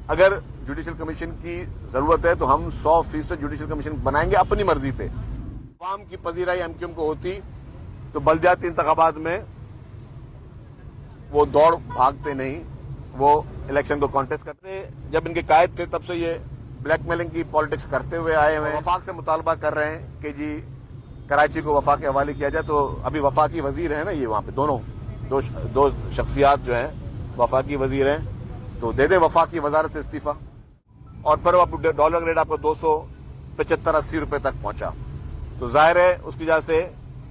اگر judicial commission کی ضرورت ہے تو ہم 100% جوڈیشل کمیشن بنائیں گے اپنی مرضی پہ. عوام کی پذیرائی ایم کیو ایم کو ہوتی تو بلدیاتی انتخابات میں وہ دوڑ بھاگتے نہیں, وہ الیکشن کو کانٹیسٹ کرتے. جب ان کے قائد تھے تب سے یہ بلیک میلنگ کی پالیٹکس کرتے ہوئے آئے ہوئے ہیں. وفاق سے مطالبہ کر رہے ہیں کہ جی کراچی کو وفاق کے حوالے کیا جائے. تو ابھی وفاقی وزیر ہیں نا یہ وہاں پہ دو شخصیات جو ہیں وفاقی وزیر ہیں, تو دے دے وفاقی وزارت سے استعفیٰ. اور پھر ڈالر ریٹ آپ کو 275-80 روپے تک پہنچا. تو ظاہر ہے اس کی وجہ سے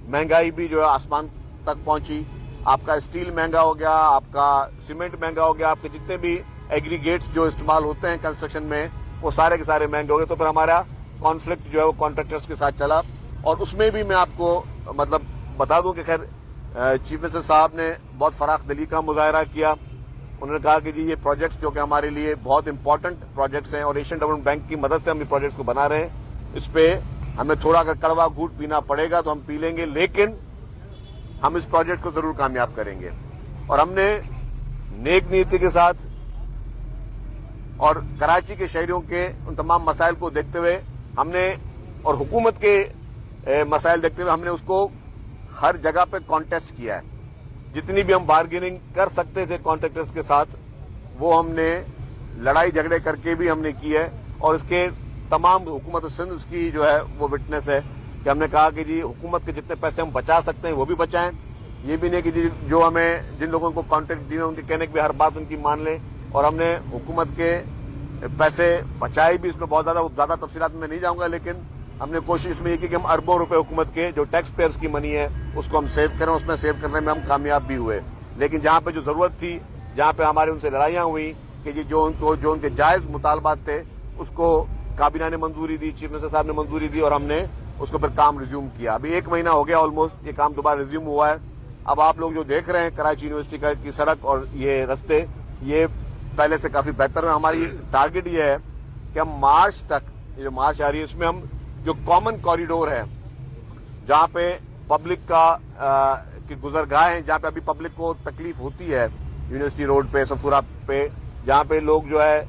مہنگائی بھی جو ہے آسمان تک پہنچی. آپ کا اسٹیل مہنگا ہو گیا, آپ کا سیمنٹ مہنگا ہو گیا, آپ کے جتنے بھی ایگریگیٹس جو استعمال ہوتے ہیں کنسٹرکشن میں وہ سارے کے سارے مہنگے ہو گئے. تو پھر ہمارا کانفلکٹ جو ہے وہ کانٹریکٹرز کے ساتھ چلا. اور اس میں بھی میں آپ کو مطلب بتا دوں کہ خیر چیف منسٹر صاحب نے بہت فراخ دلی کا مظاہرہ کیا. انہوں نے کہا کہ جی یہ پروجیکٹس جو کہ ہمارے لیے بہت امپورٹنٹ پروجیکٹس ہیں اور ایشین ڈیولپمنٹ بینک کی مدد سے ہم یہ پروجیکٹس کو بنا رہے ہیں, اس پہ ہمیں تھوڑا اگر کڑوا گھونٹ پینا پڑے گا تو ہم پی لیں گے, لیکن ہم اس پروجیکٹ کو ضرور کامیاب کریں گے. اور ہم نے نیک نیتی کے ساتھ اور کراچی کے شہریوں کے ان تمام مسائل کو دیکھتے ہوئے ہم نے اور حکومت کے مسائل دیکھتے ہوئے ہم نے اس کو ہر جگہ پہ کانٹیسٹ کیا ہے. جتنی بھی ہم بارگیننگ کر سکتے تھے کانٹریکٹرز کے ساتھ وہ ہم نے لڑائی جھگڑے کر کے بھی ہم نے کی ہے. اور اس کے تمام حکومت سندھ اس کی جو ہے وہ وٹنس ہے کہ ہم نے کہا کہ جی حکومت کے جتنے پیسے ہم بچا سکتے ہیں وہ بھی بچائیں. یہ بھی نہیں کہ جی جو ہمیں جن لوگوں کو کانٹریکٹ دیے ان کے کہنے کی ہر بات ان کی مان لیں. اور ہم نے حکومت کے پیسے بچائے بھی, اس میں بہت زیادہ تفصیلات میں نہیں جاؤں گا, لیکن ہم نے کوشش اس میں یہ کی کہ ہم اربوں روپے حکومت کے جو ٹیکس پیئرز کی منی ہے اس کو ہم سیو کریں. اس میں سیو کرنے میں ہم کامیاب بھی ہوئے. لیکن جہاں پہ جو ضرورت تھی, جہاں پہ ہمارے ان سے لڑائیاں ہوئی کہ جی جو ان کے جائز مطالبات تھے اس کو کابینہ نے منظوری دی, چیف منسٹر صاحب نے منظوری دی اور ہم نے اس کو پھر کام ریزیوم کیا. ابھی 1 مہینہ ہو گیا آلموسٹ, یہ کام دوبارہ ریزیوم ہوا ہے. اب آپ لوگ جو دیکھ رہے ہیں کراچی یونیورسٹی کی سڑک اور یہ رستے یہ پہلے سے کافی بہتر ہے. ہماری ٹارگٹ یہ ہے کہ ہم مارچ تک, یہ جو مارچ آ رہی ہے اس میں ہم جو کامن کوریڈور ہے جہاں پہ پبلک کی گزرگاہ ہیں, جہاں پہ ابھی پبلک کو تکلیف ہوتی ہے یونیورسٹی روڈ پہ صفورہ پہ, جہاں پہ لوگ جو ہے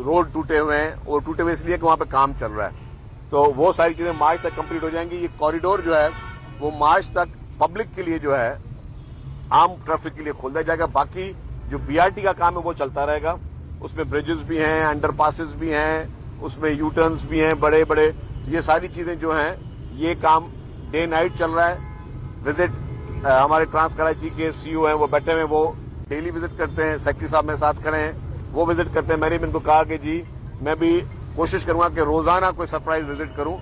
روڈ ٹوٹے ہوئے ہیں اور ٹوٹے ہوئے اس لیے کہ وہاں پہ کام چل رہا ہے, تو وہ ساری چیزیں مارچ تک کمپلیٹ ہو جائیں گی. یہ کوریڈور جو ہے وہ مارچ تک پبلک کے لیے جو ہے عام ٹریفک کے لیے کھول دیا جائے گا. باقی جو بی آر ٹی کا کام ہے وہ چلتا رہے گا. اس میں بریجز بھی ہیں, انڈر پاسز بھی ہیں, اس میں یو ٹرنز بھی ہیں بڑے بڑے. یہ ساری چیزیں جو ہیں یہ کام ڈے نائٹ چل رہا ہے. وزٹ ہمارے ٹرانس کراچی کے سی او ہیں وہ بیٹھے ہوئے, وہ ڈیلی وزٹ کرتے ہیں. سیکٹری صاحب میرے ساتھ کھڑے ہیں, وہ وزٹ کرتے ہیں. میں نے بھی ان کو کہا کہ جی میں بھی کوشش کروں گا کہ روزانہ کوئی سرپرائز وزٹ کروں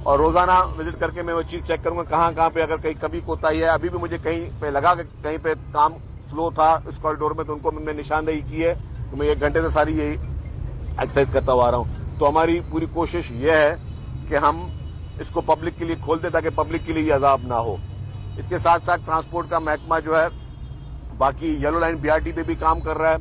اور روزانہ وزٹ کر کے میں وہ چیز چیک کروں گا کہاں پہ اگر کہیں کمی کوتاہی ہے. ابھی بھی مجھے کہیں پہ لگا کہ کہیں پہ کام سلو تھا اس کوریڈور میں, تو ان کو میں نے نشاندہی کی ہے. تو میں 1 گھنٹے سے ساری یہی ایکسرسائز کرتا ہوا آ رہا ہوں. تو ہماری پوری کوشش یہ ہے کہ ہم اس کو پبلک کے لیے کھول دیں تاکہ پبلک کے لیے یہ عذاب نہ ہو. اس کے ساتھ ساتھ ٹرانسپورٹ کا محکمہ جو ہے باقی yellow line B R T پہ بھی کام کر رہا ہے.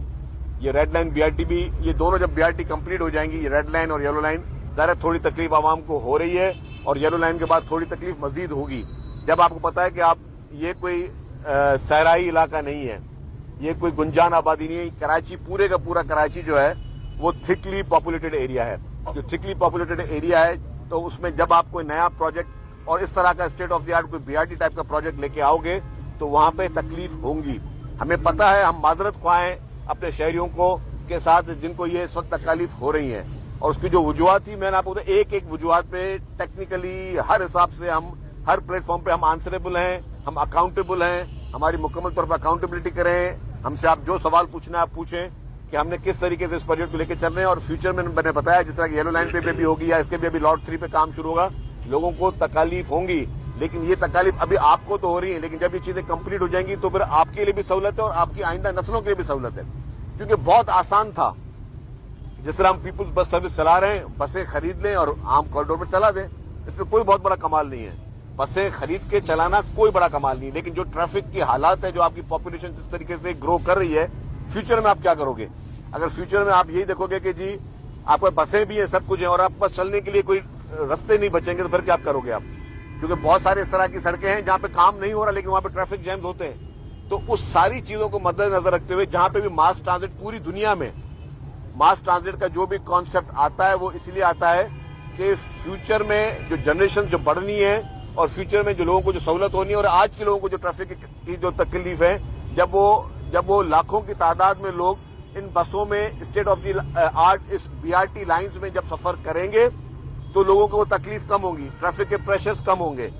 یہ red line B R T بھی, یہ دونوں جب بی آر ٹی کمپلیٹ ہو جائیں گی, یہ ریڈ لائن اور یلو لائن, ظاہر تھوڑی تکلیف عوام کو ہو رہی ہے اور یلو لائن کے بعد تھوڑی تکلیف مزید ہوگی. جب آپ کو پتا ہے کہ آپ یہ کوئی صحرائی علاقہ نہیں ہے, یہ کوئی گنجان آبادی نہیں ہے. کراچی پورے کا پورا کراچی جو ہے وہ تھکلی پاپولیٹڈ ایریا ہے. جو تھکلی پاپولیٹڈ ایریا ہے تو اس میں جب آپ کوئی نیا پروجیکٹ اور اس طرح کا اسٹیٹ آف دی آرٹ کوئی بی آر ٹی ٹائپ کا پروجیکٹ لے کے آؤ گے تو وہاں پہ تکلیف ہوں گی. ہمیں پتا ہے, ہم معذرت خواہ ہیں اپنے شہریوں کو کے ساتھ جن کو یہ اس وقت تکلیف ہو رہی ہیں. اور اس کی جو وجوہات تھی میں نے آپ کو ایک وجوہات پہ ٹیکنیکلی ہر حساب سے ہم ہر پلیٹ فارم پہ ہم آنسریبل ہیں, ہم اکاؤنٹیبل ہیں. ہماری مکمل طور پر اکاؤنٹیبلٹی کریں. ہم سے آپ جو سوال پوچھنا ہے آپ پوچھیں کہ ہم نے کس طریقے سے اس پروجیکٹ کو لے کے چل رہے ہیں. اور فیوچر میں نے بتایا جس طرح کہ یلو لائن پہ بھی ہوگی یا اس کے بھی ابھی لاٹ 3 پہ کام شروع ہوگا, لوگوں کو تکالیف ہوں گی. لیکن یہ تکالیف ابھی آپ کو تو ہو رہی ہیں, لیکن جب یہ چیزیں کمپلیٹ ہو جائیں گی تو پھر آپ کے لیے بھی سہولت ہے اور آپ کی آئندہ نسلوں کے لیے بھی سہولت ہے. کیونکہ بہت آسان تھا جس طرح ہم پیپلز بس سروس چلا رہے ہیں, بسیں خرید لیں اور عام کوریڈور پر چلا دیں. اس میں کوئی بہت بڑا کمال نہیں ہے. بسیں خرید کے چلانا کوئی بڑا کمال نہیں, لیکن جو ٹریفک کی حالات ہے, جو آپ کی پاپولیشن جس طریقے سے گرو کر رہی ہے, فیوچر میں آپ کیا کرو گے؟ اگر فیوچر میں آپ یہی دیکھو گے کہ جی آپ کو بسیں بھی ہیں, سب کچھ ہیں, اور آپ پاس چلنے کے لیے کوئی رستے نہیں بچیں گے تو پھر کیا کرو گے آپ؟ کیونکہ بہت سارے اس طرح کی سڑکیں ہیں جہاں پہ کام نہیں ہو رہا لیکن وہاں پہ ٹریفک جیمز ہوتے ہیں. تو اس ساری چیزوں کو مد نظر رکھتے ہوئے جہاں پہ بھی ماس ٹرانزٹ پوری دنیا میں मास ट्रांजिट का जो भी कॉन्सेप्ट आता है वो इसलिए आता है कि फ्यूचर में जो जनरेशन जो बढ़नी है और फ्यूचर में जो लोगों को जो सहूलत होनी है और आज के लोगों को जो ट्रैफिक की जो तकलीफ है, जब वो लाखों की तादाद में लोग इन बसों में स्टेट ऑफ द आर्ट इस बीआरटी लाइंस में जब सफर करेंगे तो लोगों को वो तकलीफ कम होगी, ट्रैफिक के प्रेशर्स कम होंगे।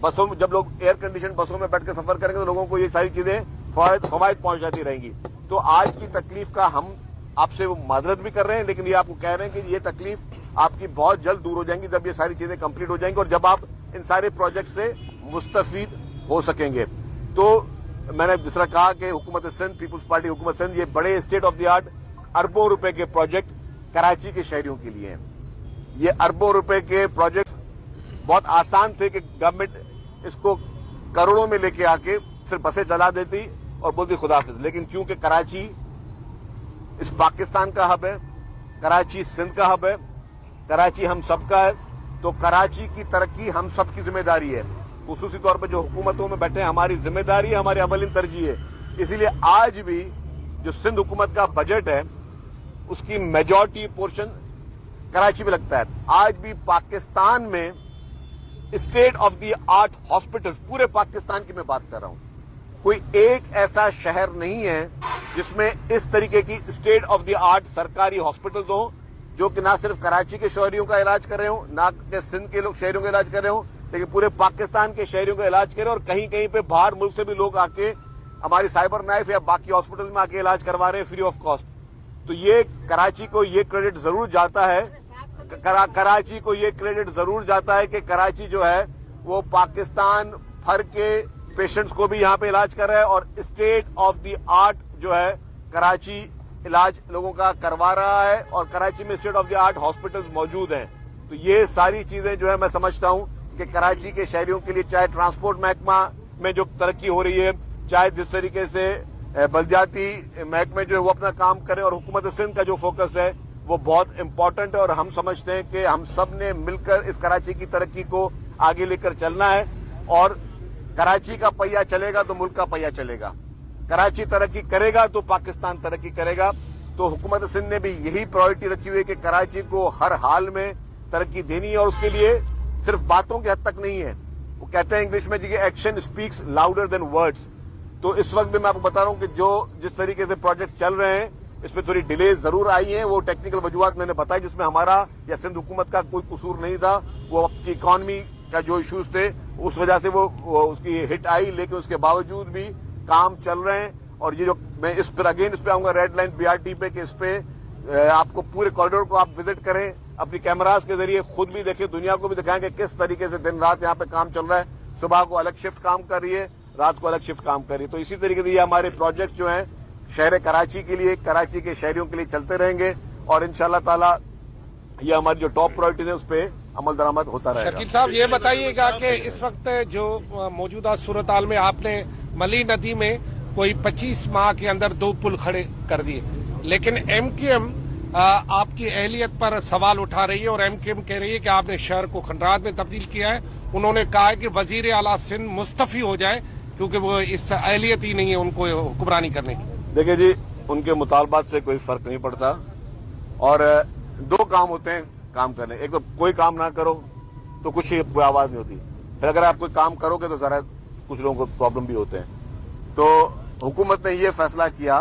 बसों में जब लोग एयर कंडीशन बसों में बैठ के सफर करेंगे तो लोगों को ये सारी चीजें फवायद पहुंच जाती रहेंगी। तो आज की तकलीफ का हम आपसे वो माजरत भी कर रहे हैं, लेकिन ये आपको कह रहे हैं कि ये तकलीफ आपकी बहुत जल्द दूर हो जाएंगी जब ये सारी चीजें कंप्लीट हो जाएंगी और जब आप इन सारे प्रोजेक्ट से मुस्तफीद हो सकेंगे। तो मैंने जिस तरह कहा कि हुकूमत सिंध, पीपुल्स पार्टी हुकूमत सिंध, ये बड़े स्टेट ऑफ द आर्ट अरबों रुपए के प्रोजेक्ट कराची के शहरियों के लिए हैं। ये अरबों रुपए के प्रोजेक्ट्स बहुत आसान थे कि गवर्नमेंट इसको करोड़ों में लेके आके सिर्फ बसें चला देती और बोलती खुदाफिज, लेकिन क्योंकि कराची इस पाकिस्तान का हब है, कराची सिंध का हब है, कराची हम सबका है, तो कराची की तरक्की हम सबकी जिम्मेदारी है। खुसूसी तौर पर जो हुकूमतों में बैठे हैं हमारी जिम्मेदारी है, हमारी अवलिन तरजीह है। इसीलिए आज भी जो सिंध हुकूमत का बजट है उसकी मेजॉरिटी पोर्शन कराची में लगता है। आज भी पाकिस्तान में state of the art hospitals, पूरे पाकिस्तान की मैं बात कर रहा हूं, कोई एक ऐसा शहर नहीं है जिसमें इस तरीके की स्टेट ऑफ द आर्ट सरकारी हॉस्पिटल्स हो जो कि ना सिर्फ कराची के शहरियों का इलाज कर रहे हो, ना कि सिंध के लोग शहरियों का इलाज कर रहे हो, लेकिन पूरे पाकिस्तान के शहरियों का इलाज कर रहे हो। और कहीं कहीं पे बाहर मुल्क से भी लोग आके हमारी साइबर नाइफ या बाकी हॉस्पिटल में आके इलाज करवा रहे हैं फ्री ऑफ कॉस्ट। तो ये कराची को ये क्रेडिट जरूर जाता है, कराची को ये क्रेडिट जरूर जाता है कि कराची जो है वो पाकिस्तान भर के पेशेंट्स को भी यहाँ पे इलाज कर रहा है और स्टेट ऑफ द आर्ट जो है कराची इलाज लोगों का करवा रहा है और कराची में state of the art hospitals मौजूद हैं। तो ये सारी चीजें जो है मैं समझता हूं कि कराची के शहरियों के लिए, चाहे ट्रांसपोर्ट महकमा में जो तरक्की हो रही है, चाहे जिस तरीके से बलदियाती महकमे जो है वो अपना काम करें और हुकूमत सिंध का जो फोकस है वो बहुत इंपॉर्टेंट है। और हम समझते हैं कि हम सब ने मिलकर इस कराची की तरक्की को आगे लेकर चलना है और कराची का पहिया चलेगा तो मुल्क का पहिया चलेगा, कराची तरक्की करेगा तो पाकिस्तान तरक्की करेगा। तो हुकूमत सिंध ने भी यही प्रायोरिटी रखी हुई है कि कराची को हर हाल में तरक्की देनी है और उसके लिए सिर्फ बातों के हद तक नहीं है। वो कहते हैं इंग्लिश में जी action speaks louder than words. तो इस वक्त भी मैं आपको बता रहा हूं कि जो जिस तरीके से प्रोजेक्ट चल रहे हैं इसमें थोड़ी डिले जरूर आई है, वो टेक्निकल वजूहत मैंने बताई जिसमें हमारा या सिंध हुकूमत का कोई कसूर नहीं था। वो आपकी इकॉनमी का जो इश्यूज थे उस वजह से वो उसकी हिट आई, लेकिन उसके बावजूद भी काम चल रहे हैं। और ये जो मैं इस पर अगेन इस पे आऊंगा रेड लाइन बीआरटी पे कि इस पे आपको पूरे कॉरिडोर को आप विजिट करें, अपनी कैमरास के जरिए खुद भी देखें, दुनिया को भी दिखाएं कि किस तरीके से दिन रात यहाँ पे काम चल रहा है। सुबह को अलग शिफ्ट काम कर रही है, रात को अलग शिफ्ट काम कर रही है। तो इसी तरीके से ये हमारे प्रोजेक्ट जो हैं शहर कराची के लिए, कराची के शहरियों के लिए चलते रहेंगे और इंशाल्लाह ताला ये हमारी जो टॉप प्रायोरिटीज है उस पर अमल दरामद होता रहेगा। शकील साहब ये बताइएगा कि इस वक्त जो मौजूदा सूरत हाल में आपने मली नदी में कोई 25 माह के अंदर 2 पुल खड़े कर दिए, लेकिन एमक्यूएम आपकी अहलियत पर सवाल उठा रही है और एमक्यूएम कह रही है कि आपने शहर को खंडरात में तब्दील किया है। उन्होंने कहा है कि वजीर आला सिंध मुस्तफी हो जाए क्योंकि वो इस अहलियत ही नहीं है उनको हुक्मरानी करने की। देखिए जी, उनके मुतालबात से कोई फर्क नहीं पड़ता और 2 काम होते हैं काम करने, एक तो कोई काम ना करो तो कुछ कोई आवाज नहीं होती, फिर अगर आप कोई काम करोगे तो जरा कुछ लोगों को प्रॉब्लम भी होते हैं। तो हुकूमत ने ये फैसला किया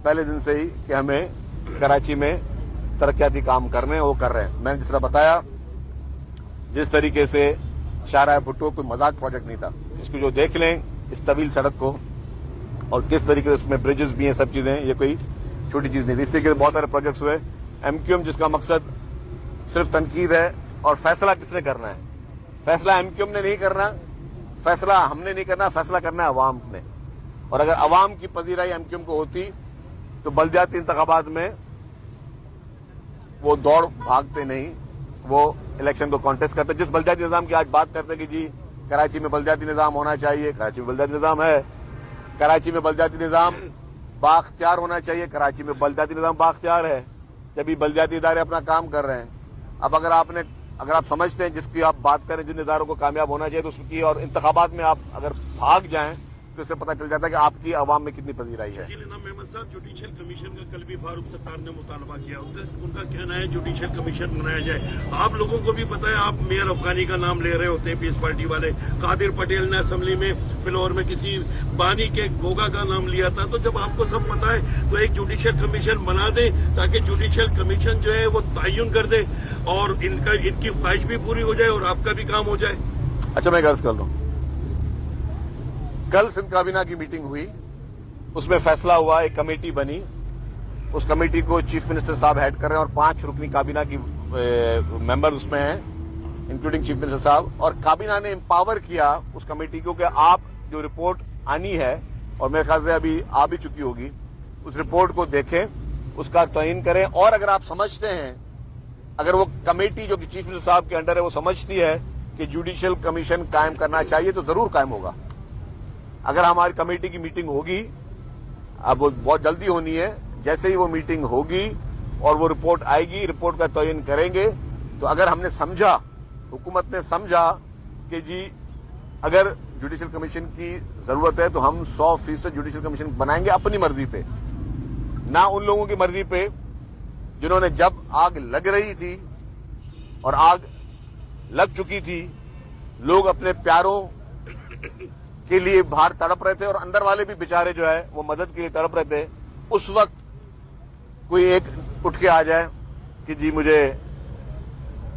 पहले दिन से ही कि हमें कराची में तरक्याती काम करने हैं, वो कर रहे हैं। मैंने जिस तरह बताया, जिस तरीके से शाहराह भुट्टो कोई मजाक प्रोजेक्ट नहीं था, इसको जो देख लें इस तवील सड़क को और किस तरीके से इसमें ब्रिजेस भी हैं, सब चीजें, ये कोई छोटी चीज नहीं थी। इस तरीके से बहुत सारे प्रोजेक्ट्स हुए। एमक्यूएम जिसका मकसद सिर्फ तनकीद है और फैसला किसने करना है, फैसला एमक्यूएम ने नहीं करना, फैसला हमने नहीं करना, फैसला करना है अवाम ने। और अगर अवाम की पजीराई एमक्यूएम को होती तो बल्दियाती इंतखाबात में वो दौड़ भागते नहीं, वो इलेक्शन को कॉन्टेस्ट करते। जिस बल्दियाती निजाम की आज बात करते कि जी कराची में बल्दियाती निजाम होना चाहिए, कराची में बल्दियाती निजाम है, कराची में बल्दियाती निजाम बाख्तियार होना चाहिए, कराची में बल्दियाती निजाम बाख्तियार है, जब भी बल्दियाती इदारे अपना काम कर रहे हैं। अब अगर आप समझते हैं जिसकी आप बात करें जिन इदारों को कामयाब होना चाहिए तो उसकी और इंतखाबात में आप अगर भाग जाएं तो इससे पता चल जाता है कि आपकी आवाम में कितनी पजीराई है। मेहमद साहब, जुडिशियल कमीशन का कल भी फारूक सत्तार ने मुतालबा किया, उनका कहना है जुडिशियल कमीशन बनाया जाए। आप लोगों को भी पता है, आप मेयर अफगानी का नाम ले रहे होते हैं पीस पार्टी वाले, कादिर पटेल ने असेंबली में फ्लोर में किसी बानी के गोगा का नाम लिया था। तो जब आपको सब पता है तो एक जुडिशियल कमीशन बना दे ताकि जुडिशियल कमीशन जो है वो तयन कर दे और इनकी ख्वाहिश भी पूरी हो जाए और आपका भी काम हो जाए। अच्छा, मैं गर्ज कर लूं, कल सिंध काबीना की मीटिंग हुई, उसमें फैसला हुआ, एक कमेटी बनी, उस कमेटी को चीफ मिनिस्टर साहब हेड कर रहे हैं और 5 रुकनी काबीना की मेंबर उसमें हैं, इंक्लूडिंग चीफ मिनिस्टर साहब। और काबीना ने एम्पावर किया उस कमेटी को कि आप जो रिपोर्ट आनी है, और मेरे ख्याल से अभी आ भी चुकी होगी, उस रिपोर्ट को देखें, उसका तयन करें। और अगर आप समझते हैं, अगर वो कमेटी जो कि चीफ मिनिस्टर साहब के अंडर है वो समझती है कि जुडिशियल कमीशन कायम करना चाहिए तो जरूर कायम होगा। अगर हमारी कमेटी की मीटिंग होगी, अब वो बहुत जल्दी होनी है, जैसे ही वो मीटिंग होगी और वो रिपोर्ट आएगी, रिपोर्ट का तयन करेंगे, तो अगर हमने समझा, हुकूमत ने समझा कि जी अगर जुडिशियल कमीशन की जरूरत है तो हम 100% जुडिशियल कमीशन बनाएंगे अपनी मर्जी पे, ना उन लोगों की मर्जी पे जिन्होंने जब आग लग रही थी और आग लग चुकी थी, लोग अपने प्यारों के लिए बाहर तड़प रहे थे और अंदर वाले भी बेचारे जो है वो मदद के लिए तड़प रहे थे। उस वक्त कोई एक उठ के आ जाए कि जी मुझे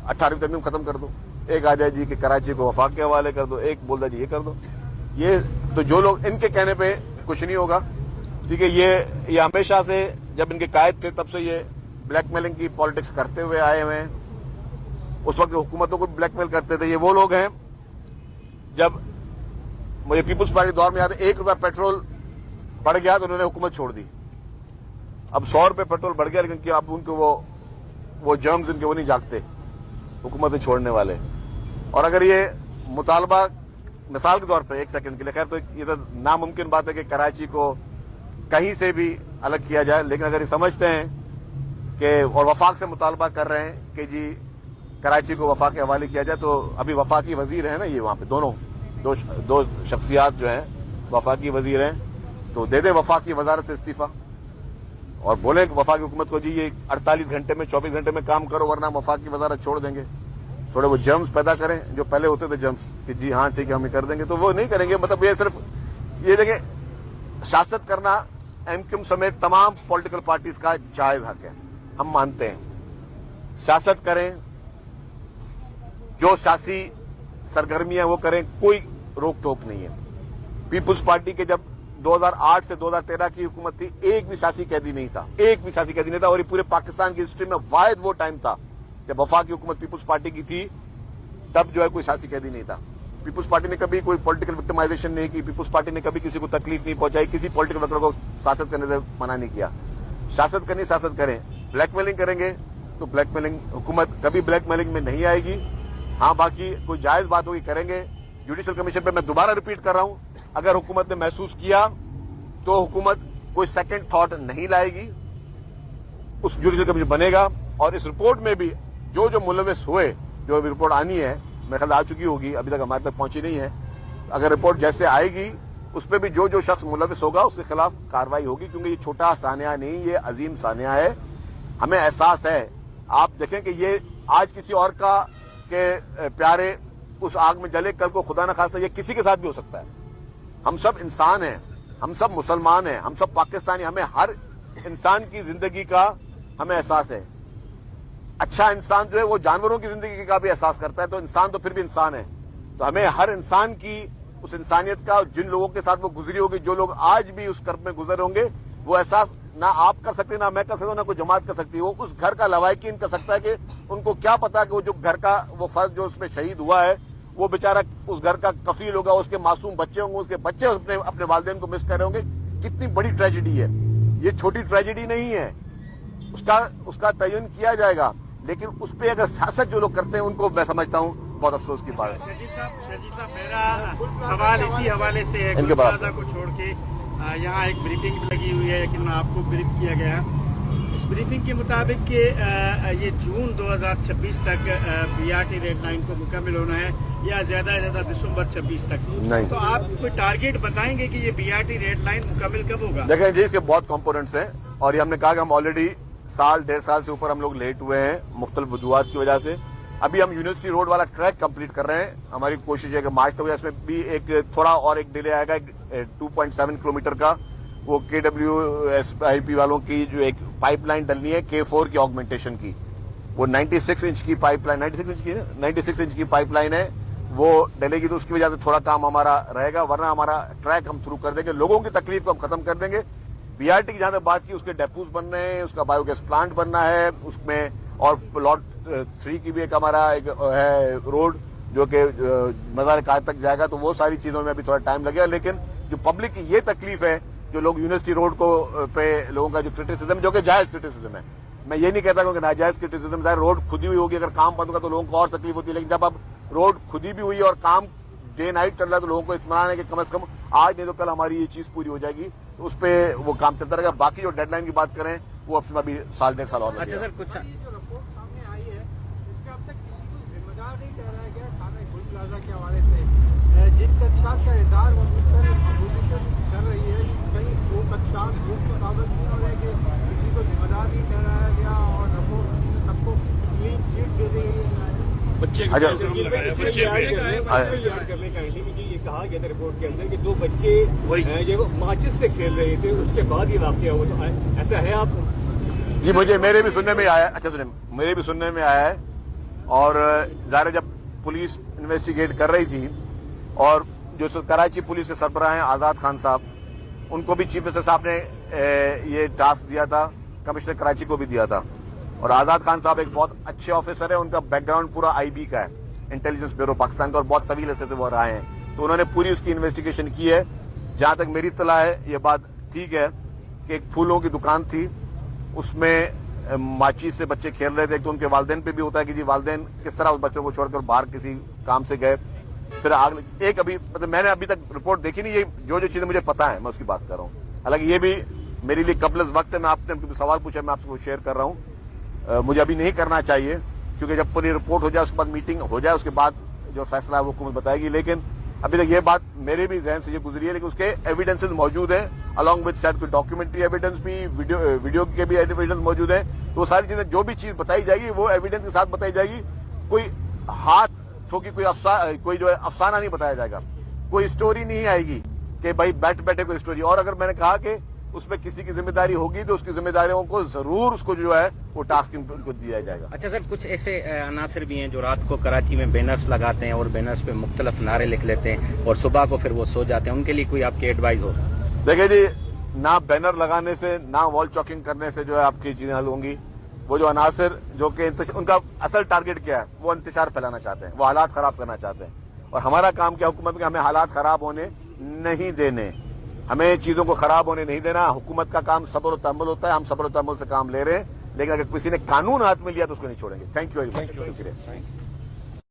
18वीं तरमीम खत्म कर दो, एक आ जाए जी कि कराची को वफाक के हवाले कर दो, एक बोल दे जी ये कर दो। ये तो जो लोग इनके कहने पे कुछ नहीं होगा, ठीक है। ये हमेशा से जब इनके कायद थे तब से ये ब्लैकमेलिंग की पॉलिटिक्स करते हुए आए हुए हैं। उस वक्त हुकूमतों को ब्लैकमेल करते थे। ये वो लोग हैं, जब मुझे पीपुल्स पार्टी दौर में याद है, 1 रुपया पेट्रोल बढ़ गया तो उन्होंने हुकूमत छोड़ दी। अब 100 रुपये पेट्रोल बढ़ गया, लेकिन अब उनको वो जर्म्स इनके वो नहीं जागते हुकूमतें छोड़ने वाले। और अगर ये मुतालबा मिसाल के तौर पर 1 सेकंड के लिए, खैर तो ये तो नामुमकिन बात है कि कराची को कहीं से भी अलग किया जाए, लेकिन अगर ये समझते हैं कि और वफाक से मुतालबा कर रहे हैं कि जी कराची को वफाक के हवाले किया जाए, तो अभी वफाकी वजीर है ना, ये वहां पे दो शख्सियात जो हैं वफाकी वजीर हैं, तो दे दे वफाकी वजारत से इस्तीफा और बोले वफाकी हुकूमत को जी ये 48 घंटे में 24 घंटे में काम करो, वरना वफाकी वजारत छोड़ देंगे। थोड़े वो जर्म्स पैदा करें जो पहले होते थे जर्म्स, कि जी हाँ ठीक है हम कर देंगे, तो वो नहीं करेंगे। मतलब ये सिर्फ ये देखें, सियासत करना एमक्यूएम समेत तमाम पॉलिटिकल पार्टीज का जायज हक है, हम मानते हैं। सियासत करें, जो सियासी सरगर्मियां वो करें, कोई रोक टोक नहीं है। पीपुल्स पार्टी के जब 2008 से 2013 की हुकूमत थी, एक भी सियासी कैदी नहीं था, एक भी सियासी कैदी नहीं था। और ये पूरे पाकिस्तान की हिस्ट्री में वाहिद वो टाइम था जब वफाक की हुकूमत पीपुल्स पार्टी की थी, तब जो है कोई सियासी कैदी नहीं था। पीपुल्स पार्टी ने कभी कोई पॉलिटिकल विक्टिमाइजेशन नहीं की, पीपुल्स पार्टी ने कभी किसी को तकलीफ नहीं पहुंचाई, किसी पॉलिटिकल वर्कर को सियासत करने से मना नहीं किया। सियासत करनी, सियासत करें। ब्लैकमेलिंग करेंगे तो ब्लैकमेलिंग, हुकूमत कभी ब्लैकमेलिंग में नहीं आएगी। हाँ, बाकी कोई जायज बात होगी करेंगे। जुडिशियल कमीशन पे मैं दोबारा रिपीट कर रहा हूं, अगर हुकूमत ने महसूस किया तो हुकूमत कोई सेकंड थॉट नहीं लाएगी, उस जुडिशियल कमीशन बनेगा। और इस रिपोर्ट में भी जो जो मुलविस हुए, जो अभी रिपोर्ट आनी है, मेरे ख्याल आ चुकी होगी, अभी तक हमारे तक पहुंची नहीं है, अगर रिपोर्ट जैसे आएगी उस पर भी जो जो शख्स मुलविस होगा उसके खिलाफ कार्रवाई होगी, क्योंकि ये छोटा सानिया नहीं, ये अजीम सानिया है। हमें एहसास है, आप देखें कि ये आज किसी और का के प्यारे उस आग में जले, कल को खुदा न खास्ता ये किसी के साथ भी हो सकता है। हम सब इंसान हैं, हम सब मुसलमान हैं, हम सब पाकिस्तानी, हमें हर इंसान की जिंदगी का हमें एहसास है। अच्छा इंसान जो है वो जानवरों की जिंदगी का भी एहसास करता है, तो इंसान तो फिर भी इंसान है। तो हमें हर इंसान की उस इंसानियत का, जिन लोगों के साथ वो गुजरी होगी, जो लोग आज भी उस कर्ब में गुजर होंगे, वो एहसास ना आप कर सकते, ना मैं कर सकता हूं, ना कोई जमात कर सकती है। वो उस घर का लवाकिन कर सकता है कि उनको क्या पता कि वो जो घर का वो फर्द जो उसमें शहीद हुआ है, वो बेचारा उस घर का कफील होगा, उसके मासूम बच्चे होंगे, उसके बच्चे अपने वालिदैन को मिस कर रहे होंगे। कितनी बड़ी ट्रेजेडी है ये, छोटी ट्रेजेडी नहीं है। उसका तयन किया जाएगा, लेकिन उस पर अगर सियासत जो लोग करते हैं उनको मैं समझता हूं बहुत अफसोस की बात है। शर्जील साहब, मेरा सवाल इसी हवाले से है, इनके बाद को छोड़ के यहाँ एक ब्रीफिंग भी लगी हुई है, लेकिन आपको ब्रीफ किया गया है। ब्रीफिंग के मुताबिक कि ये जून 2026 तक बीआरटी रेड लाइन को मुकम्मल होना है या ज्यादा से ज्यादा दिसंबर 26 तक। नहीं। तो आप कोई टारगेट बताएंगे कि ये बीआरटी रेड लाइन मुकम्मल कब होगा? देखें जी, इसके बहुत कंपोनेंट्स हैं और ये हमने कहा कि हम ऑलरेडी साल 1.5 साल से ऊपर हम लोग लेट हुए हैं मुख्तलिफ वजूहात की वजह से। अभी हम यूनिवर्सिटी रोड वाला ट्रैक कंप्लीट कर रहे हैं। हमारी कोशिश है कि मार्च तक इसमें भी एक थोड़ा और एक डिले आएगा 2.7 किलोमीटर का। वो KWSIP वालों की जो एक पाइपलाइन डलनी है K4 की ऑगमेंटेशन की, वो 96 इंच की पाइपलाइन 96 इंच की पाइपलाइन है, वो डलेगी तो उसकी वजह से थोड़ा काम हमारा रहेगा, वरना हमारा ट्रैक हम थ्रू कर देंगे। लोगों की तकलीफ को हम खत्म कर देंगे। बीआरटी की जहां तक बात की, उसके डेपोज बन रहे हैं, उसका बायोगैस प्लांट बनना है उसमें, और प्लॉट 3 की भी एक हमारा एक है रोड जो कि मज़ार कायद तक जाएगा। तो वो सारी चीजों में अभी थोड़ा टाइम लगेगा। लेकिन जो पब्लिक की ये तकलीफ है, जो लोग यूनिवर्सिटी रोड को पे लोगों का जो क्रिटिसिज्म, जो कि जायज क्रिटिसिज्म है, मैं ये नहीं कहता कि नाजायज क्रिटिसिज्म है। रोड खुदी हुई होगी, अगर काम बंद होगा तो लोगों को और तकलीफ होती है। लेकिन जब अब रोड खुदी भी हुई और काम डे नाइट चल रहा है तो लोगों को इत्मीनान है कि कम से कम आज नहीं तो कल हमारी ये चीज पूरी हो जाएगी, तो उस पर वो काम चलता रहेगा। बाकी जो डेडलाइन की बात करें वो अब अभी साल 1.5 साल और लगेगा। अच्छा सर, कुछ जो रिपोर्ट सामने आई है इसमें अब तक किसी को जिम्मेदार नहीं ठहराया गया थाना गुल प्लाजा के हवाले से। जिन कक्षात का इदार अमृतसर अपोजिशन कर रही है, कहीं वो कक्षात मुफ्त साबित नहीं हो रहे कि किसी को जिम्मेदार नहीं ठहराया गया और रिपोर्ट सबको क्लीन चिट दे दी गई। बच्चे अच्छा। करने का ये कहा गया था रिपोर्ट के अंदर कि 2 बच्चे जो माचिस से खेल रहे थे, उसके बाद ये वाकया हुआ। तो ऐसा है आप? जी, मेरे भी सुनने में आया। अच्छा सुने, मेरे भी सुनने में आया है। और ज़ाहिर जब पुलिस इन्वेस्टिगेट कर रही थी और जो कराची पुलिस के सरबराह हैं आजाद खान साहब, उनको भी चीफ मिनिस्टर साहब ने ये टास्क दिया था, कमिश्नर कराची को भी दिया था। और आजाद खान साहब एक बहुत अच्छे ऑफिसर है, उनका बैकग्राउंड पूरा IB का है, इंटेलिजेंस ब्यूरो पाकिस्तान का, और बहुत तवील ऐसे से वो रहे हैं। तो उन्होंने पूरी उसकी इन्वेस्टिगेशन की है। जहां तक मेरी इत्तला है, ये बात ठीक है कि एक फूलों की दुकान थी, उसमें माचिस से बच्चे खेल रहे थे। तो उनके वालिदैन पे भी होता है कि जी वालिदैन किस तरह उस बच्चों को छोड़कर बाहर किसी काम से गए, फिर आग एक अभी मतलब मैंने अभी तक रिपोर्ट देखी नहीं। ये जो चीजें मुझे पता है मैं उसकी बात कर रहा हूँ। हालांकि ये भी मेरे लिए कबलस वक्त है, मैं आपने सवाल पूछा, मैं आपसे शेयर कर रहा हूँ। मुझे अभी नहीं करना चाहिए क्योंकि जब पूरी रिपोर्ट हो जाए, उसके बाद मीटिंग हो जाए, उसके बाद जो फैसला है वो हुकूमत बताएगी। लेकिन अभी तक ये बात मेरे भी जहन से ये गुजरी है, लेकिन उसके एविडेंसेस मौजूद हैं, अलॉन्ग विद शायद कोई डॉक्यूमेंट्री एविडेंस भी, वीडियो के भी एविडेंस मौजूद है। तो वो सारी चीजें जो भी चीज बताई जाएगी वो एविडेंस के साथ बताई जाएगी। कोई हाथ ठोकी कोई जो है अफसाना नहीं बताया जाएगा, कोई स्टोरी नहीं आएगी कि भाई बैठ बैठे कोई स्टोरी। और अगर मैंने कहा कि उसमें किसी की जिम्मेदारी होगी तो उसकी जिम्मेदारियों को जरूर उसको जो है वो टास्क उनको दिया जाएगा। अच्छा सर, कुछ ऐसे अनासर भी हैं जो रात को कराची में बैनर्स लगाते हैं और बैनर्स पे मुख्तलिफ नारे लिख लेते हैं और सुबह को फिर वो सो जाते हैं, उनके लिए कोई आपकी एडवाइस हो? देखिए जी, ना बैनर लगाने से ना वॉल चॉकिंग करने से जो है आपकी चीजें हल होंगी। वो जो अनासर जो कि उनका असल टारगेट क्या है, वो इंतशार फैलाना चाहते हैं, वो हालात खराब करना चाहते हैं। और हमारा काम क्या हुकूमत में, हमें हालात खराब होने नहीं देने, हमें चीजों को खराब होने नहीं देना। हुकूमत का काम सब्र और तहम्मुल होता है, हम सब्र और तहम्मुल से काम ले रहे हैं। लेकिन अगर किसी ने कानून हाथ में लिया तो उसको नहीं छोड़ेंगे। Thank you very much. शुक्रिया।